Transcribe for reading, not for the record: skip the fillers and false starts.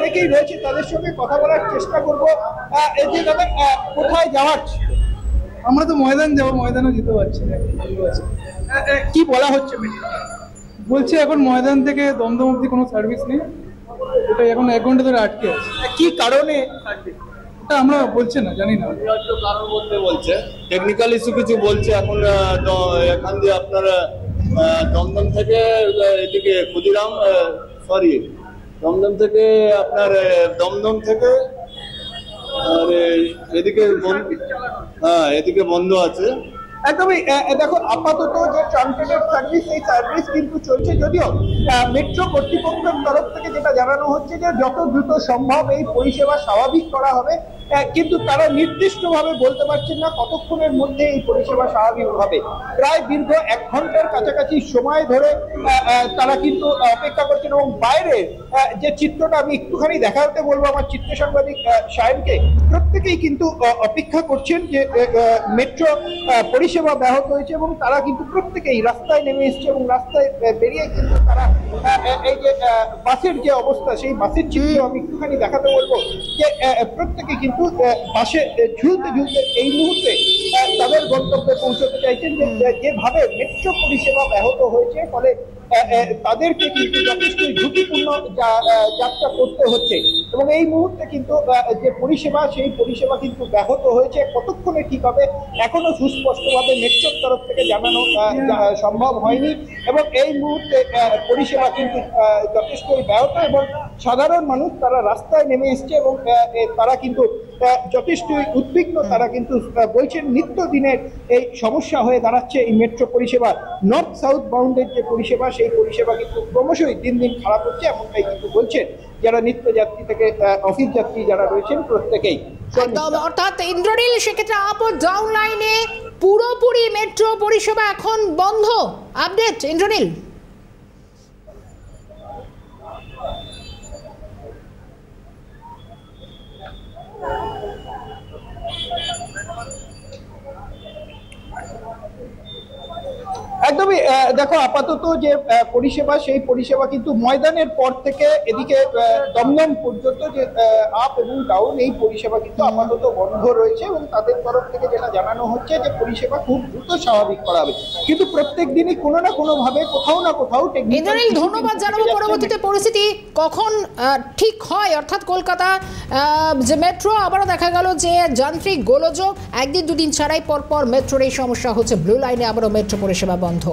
অনেকেই রয়েছে, তাদের সঙ্গে কথা বলার চেষ্টা করবো। এই যে দাদা, কোথায় যাওয়ার? আমরা তো ময়দান যাবো, ময়দানও যেতে পারছি না। কি বলা হচ্ছে? বলছে এখন ময়দান থেকে দমদম অব্দি কোনো সার্ভিস নেই, ওটা এখন 1 ঘন্টা ধরে আটকে আছে। কি কারণে? ওটা আমরা বলছে না, জানি না। কারণ বলতে বলছে টেকনিক্যাল ইস্যু কিছু বলছে। এখন এখান দিয়ে আপনার দমদম থেকে এদিকে ক্ষুদিরাম দমদম থেকে আপনার দমদম থেকে আর এদিকে বন্ধ আছে। একদমই। দেখো, আপাতত যে ট্রানজিটেড সার্ভিস, এই সার্ভিস কিন্তু চলছে, যদিও মেট্রো কর্তৃপক্ষের তরফ থেকে যেটা জানানো হচ্ছে যে যত দ্রুত সম্ভব এই পরিষেবা স্বাভাবিক করা হবে, কিন্তু তারা নির্দিষ্টভাবে বলতে পারছেন না কতক্ষণের মধ্যে এই পরিষেবা স্বাভাবিক হবে। প্রায় দীর্ঘ 1 ঘন্টার কাছাকাছি সময় ধরে তারা কিন্তু অপেক্ষা করছেন, এবং বাইরে যে চিত্রটা আমি একটুখানি দেখাতে বলবো আমার চিত্র সাংবাদিক সায়নকে, প্রত্যেকেই কিন্তু অপেক্ষা করছেন যে মেট্রো পরিষেবা ব্যাহত হয়েছে, এবং তারা কিন্তু প্রত্যেকেই রাস্তায় নেমে এসছে, এবং রাস্তায় বেরিয়ে কিন্তু তারা এই যে বাসের যে অবস্থা, সেই বাসের চিত্র আমি একটুখানি দেখাতে বলবো যে প্রত্যেকে কিন্তু বাসে ঝুলতে ঝুলতে এই মুহূর্তে তাদের গন্তব্যে পৌঁছতে চাইছেন। যেভাবে মেট্রো পরিষেবা ব্যাহত হয়েছে, ফলে তাদেরকে কিন্তু যথেষ্ট ঝুঁকিপূর্ণ যাত্রা করতে হচ্ছে, এবং এই মুহূর্তে কিন্তু যে পরিষেবা, সেই পরিষেবা কিন্তু ব্যাহত হয়েছে। কতক্ষণে ঠিক হবে এখনো সুস্পষ্টভাবে মেট্রোর তরফ থেকে জানানো সম্ভব হয়নি, এবং এই মুহূর্তে পরিষেবা কিন্তু যথেষ্টই ব্যাহত, এবং সাধারণ মানুষ তারা রাস্তায় নেমে এসছে, এবং তারা কিন্তু যথেষ্টই উদ্বিগ্ন। তারা কিন্তু বলছেন নিত্যদিনের এই সমস্যা হয়ে দাঁড়াচ্ছে এই মেট্রো পরিষেবা। নর্থ সাউথ বাউন্ডের যে পরিষেবা, সেই পরিষেবা কিন্তু ক্রমশই দিন দিন খারাপ হচ্ছে, এমনটাই কিন্তু বলছেন যারা নিত্যযাত্রী থেকে অফিস যাত্রী যারা রয়েছেন প্রত্যেকেই। অর্থাৎ ইন্দ্রনীল, সেক্ষেত্রে আপ ও ডাউন লাইনে পুরোপুরি মেট্রো পরিষেবা এখন বন্ধ। আপডেট ইন্দ্রনীল। একদমই। দেখো, আপাতত যে পরিষেবা, সেই পরিষেবা কিন্তু ময়দানের পর থেকে এদিকে দমদম পর্যন্ত যে আপ এবং ডাউন, এই পরিষেবা কিন্তু আপাতত বন্ধ রয়েছে, এবং তাদের তরফ থেকে যেটা জানানো হচ্ছে যে পরিষেবা খুব দ্রুত স্বাভাবিক করা হবে, কিন্তু প্রত্যেক দিনই কোনো না কোনো ভাবে কোথাও না কোথাও। ইন্দ্রনীল, ধন্যবাদ জানাবো। পরবর্তীতে পরিস্থিতি কখন ঠিক হয়, অর্থাৎ কলকাতা যে মেট্রো, আবারও দেখা গেল যে যান্ত্রিক গোলযোগ, 1 দিন 2 দিন ছাড়াই পরপর মেট্রোর এই সমস্যা হচ্ছে, ব্লু লাইনে আবারও মেট্রো পরিষেবা বন্ধ।